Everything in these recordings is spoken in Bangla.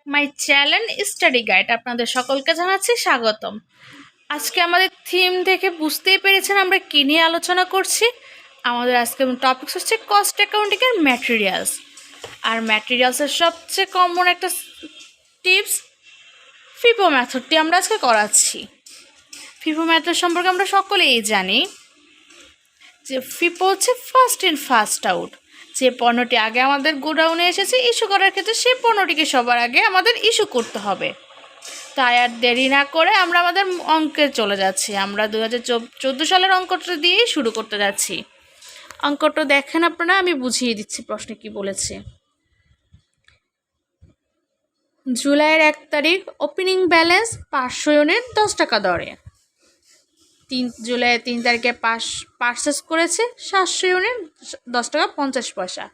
মাই চ্যানেল স্টাডি গাইড আপনাদের সকলকে জানাচ্ছি স্বাগতম। আজকে আমাদের থিম দেখে বুঝতেই পেরেছেন আমরা কী নিয়ে আলোচনা করছি। আমাদের আজকে টপিক হচ্ছে কস্ট অ্যাকাউন্টিংয়ের ম্যাটেরিয়ালস। আর ম্যাটেরিয়ালসের সবচেয়ে কমন একটা টিপস ফিফো মেথডটি আমরা আজকে করাচ্ছি। ফিফো মেথড সম্পর্কে আমরা সকলেই জানি যে ফিফো হচ্ছে ফার্স্ট ইন ফার্স্ট আউট। যে পণ্যটি আগে আমাদের গোডাউনে এসেছে ইস্যু করার ক্ষেত্রে সেই পণ্যটিকে সবার আগে আমাদের ইস্যু করতে হবে। তাই আর দেরি না করে আমরা আমাদের অঙ্কে চলে যাচ্ছি। আমরা 2014 সালের অঙ্কটা দিয়েই শুরু করতে যাচ্ছি। অঙ্কটা দেখেন আপনারা, আমি বুঝিয়ে দিচ্ছি প্রশ্নে কি বলেছে। জুলাইয়ের 1 তারিখ ওপেনিং ব্যালেন্স 500 ইউনিট 10 টাকা দরে। জুলাইয়ের 3 তারিখে পারচেস করেছে 700 ইউনিট 10 টাকা 50 পয়সা।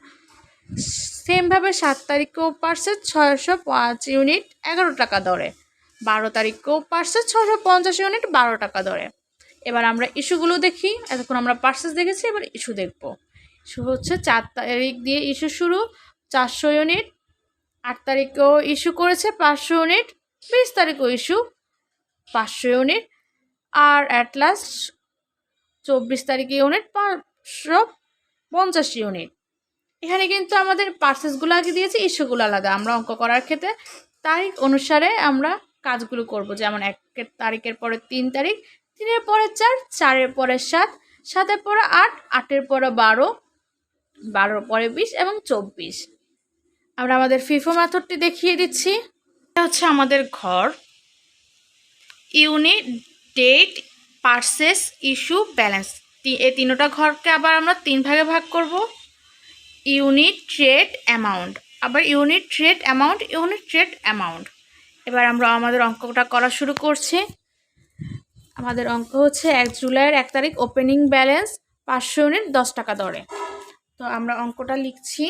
সেমভাবে 7 তারিখেও পারচেস 605 ইউনিট 11 টাকা দরে। 12 তারিখেও পারচেস 650 ইউনিট 12 টাকা দরে। এবার আমরা ইস্যুগুলো দেখি। এতক্ষণ আমরা পারচেস দেখেছি, এবার ইস্যু দেখব। ইস্যু হচ্ছে 4 তারিখ দিয়ে ইস্যু শুরু 400 ইউনিট। 8 তারিখেও ইস্যু করেছে 500 ইউনিট। 20 তারিখেও ইস্যু 500 ইউনিট। আর অ্যাট লাস্ট 24 তারিখে ইউনিট 550 ইউনিট। এখানে কিন্তু আমাদের পার্সেসগুলো আগে দিয়েছে, ইস্যুগুলো আলাদা। আমরা অঙ্ক করার ক্ষেত্রে তারিখ অনুসারে আমরা কাজগুলো করব। যেমন 1 তারিখের পরে 3 তারিখ, 3-এর পরে 4, 4-এর পরে 7, 7-এর পরে 8, 8-এর পরে 12, 12-এর পরে 20 এবং 24। আমরা আমাদের ফিফো মেথডটি দেখিয়ে দিচ্ছি। এটা হচ্ছে আমাদের ঘর। Unit, date, purchase, issue, balance, এই তিনটা ঘরকে আবার আমরা 3 ভাগে ভাগ করব। ইউনিট, ট্রেড, অ্যামাউন্ট, আবার unit, trade, amount, unit, trade, amount. এবার আমরা আমাদের অঙ্কটা করা শুরু করছি। আমাদের অঙ্ক হচ্ছে জুলাইয়ের 1 তারিখ ওপেনিং ব্যালেন্স 500 ইউনিট 10 টাকা দরে। তো আমরা অঙ্কটা লিখছি।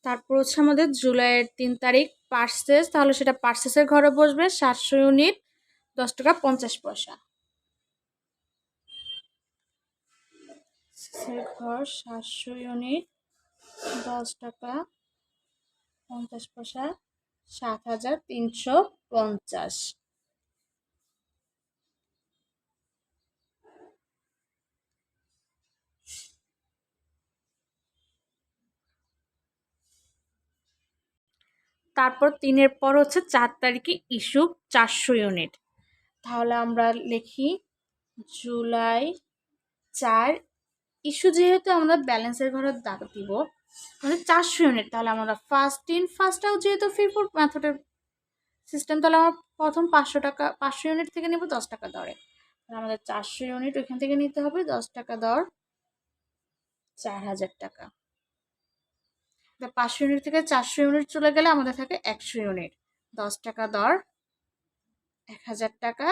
তারপর হচ্ছে আমাদের জুলাইয়ের 3 তারিখ পার্সেস, তাহলে সেটা পার্সেসের ঘরে বসবে 700 ইউনিট 10 টাকা 50 পয়সা। ঘর 700 ইউনিট 10 টাকা 50 পয়সা, 7,350। তারপর 3-এর পর হচ্ছে 4 তারিখে ইস্যু 400 ইউনিট। তাহলে আমরা লিখি জুলাই 4 ইস্যু, যেহেতু আমরা ব্যালেন্সের ঘরে দাগ দিব মানে 400 ইউনিট, তাহলে আমরা ফার্স্ট ইন ফার্স্ট আউট, যেহেতু ফিফো মেথডের সিস্টেম, তাহলে আমরা প্রথম 500 ইউনিট থেকে নেব 10 টাকা দরে। আমাদের 400 ইউনিট ওইখান থেকে নিতে হবে, 10 টাকা দর 4000 টাকা। 500 ইউনিট থেকে 400 ইউনিট চলে গেলে আমাদের থাকে 100 ইউনিট, 10 টাকা দর 1000 টাকা।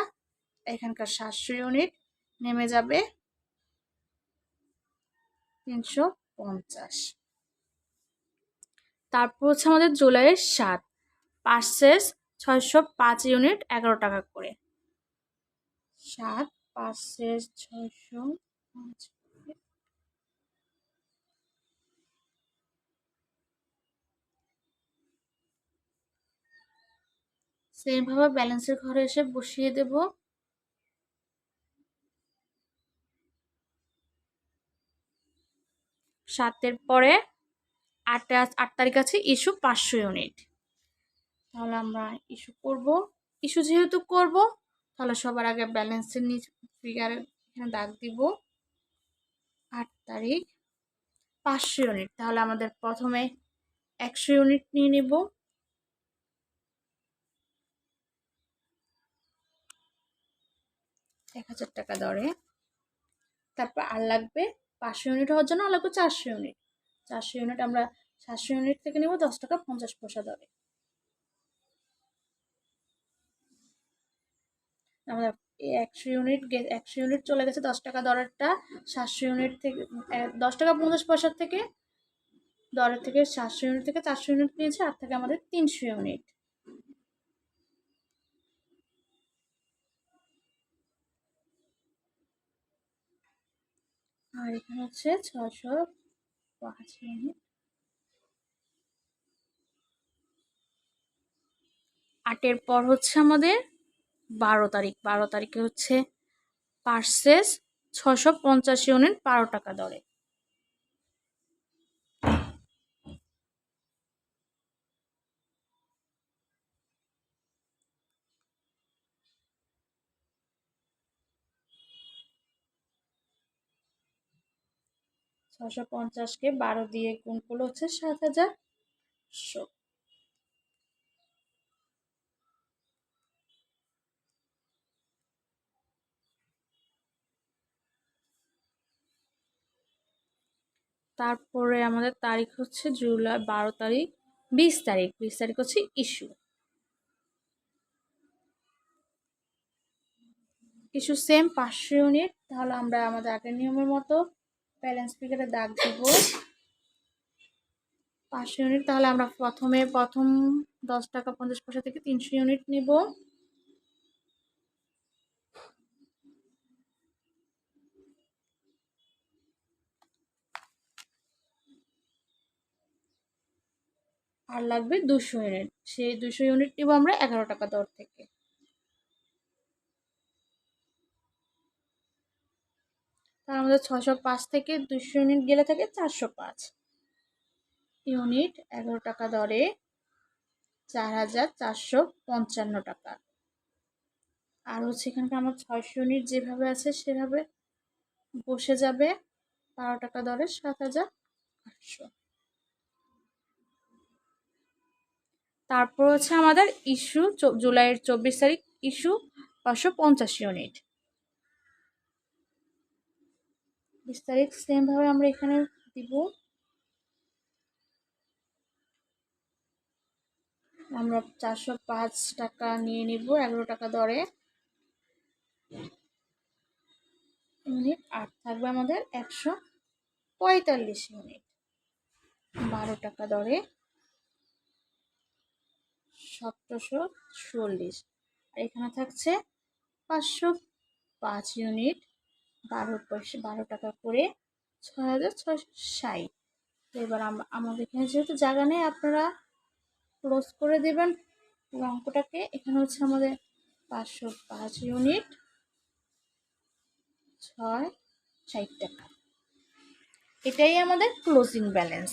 এখানকার 700 ইউনিট নেমে যাবে 350। তারপর হচ্ছে আমাদের জুলাইয়ের 7 পার্সেস 605 ইউনিট 11 টাকা করে। 7 পার্সেস 605। সেমভাবে ব্যালেন্সের ঘরে এসে বসিয়ে দেব। সাতের পরে 8 তারিখ আছে ইস্যু 500 ইউনিট। তাহলে আমরা ইস্যু করব। ইস্যু যেহেতু করব, তাহলে সবার আগে ব্যালেন্সের নিচ ফিগারে এখানে দাগ দিব। 8 তারিখ 500 ইউনিট, তাহলে আমাদের প্রথমে 100 ইউনিট নিয়ে নেব। 1000 টাকা দরে। তারপর আর লাগবে 500 ইউনিট হওয়ার জন্য আর লাগবে 400 ইউনিট। 400 ইউনিট আমরা 700 ইউনিট থেকে নেব 10 টাকা 50 পয়সা দরে। আমাদের 100 ইউনিট চলে গেছে 10 টাকা দরেরটা। 700 ইউনিট থেকে 10 টাকা 50 পয়সার থেকে দরের থেকে 700 ইউনিট থেকে 400 ইউনিট নিয়েছে, আর থেকে আমাদের 300 ইউনিট। আর এখানে হচ্ছে 605 ইউনিট। 8-এর পর হচ্ছে আমাদের 12 তারিখ। 12 তারিখে হচ্ছে পার্সেস 650 ইউনিট 12 টাকা দরে। ছশো পঞ্চাশকে 12 দিয়ে গুণ করলে হচ্ছে 7,100। তারপরে আমাদের তারিখ হচ্ছে জুলাই 12 তারিখ। 20 তারিখ। 20 তারিখ হচ্ছে ইস্যু। Issue same 500 unit. তাহলে আমরা আমাদের আগের নিয়মের মতো ব্যালেন্স ফিগারে দাগ দিব 500 ইউনিট। তাহলে আমরা প্রথম 10 টাকা 50 পয়সা থেকে 300 ইউনিট নিব। আর লাগবে 200 ইউনিট। সেই 200 ইউনিট নিব আমরা 11 টাকা দর থেকে। তার আমাদের 605 থেকে 200 ইউনিট গেলে থাকে 405 ইউনিট 11 টাকা দরে 4,455 টাকা। আর হচ্ছে এখানকার আমার 600 ইউনিট যেভাবে আছে সেভাবে বসে যাবে 12 টাকা দরে 7,800। তারপর হচ্ছে আমাদের ইস্যু জুলাইয়ের 24 তারিখ ইস্যু 550 ইউনিট। 20 তারিখ সেমভাবে আমরা এখানে দিব। আমরা 405 টাকা নিয়ে নিব 11 টাকা দরে ইউনিট। আর থাকবে আমাদের 145 ইউনিট 12 টাকা দরে 1,740। আর এখানে থাকছে 505 ইউনিট 12 টাকা করে 6,660। তো এবার আমাদের এখানে যেহেতু জায়গা নেই, আপনারা ক্লোজ করে দেবেন অঙ্কটাকে। এখানে হচ্ছে আমাদের 505 ইউনিট 660 টাকা। এটাই আমাদের ক্লোজিং ব্যালেন্স।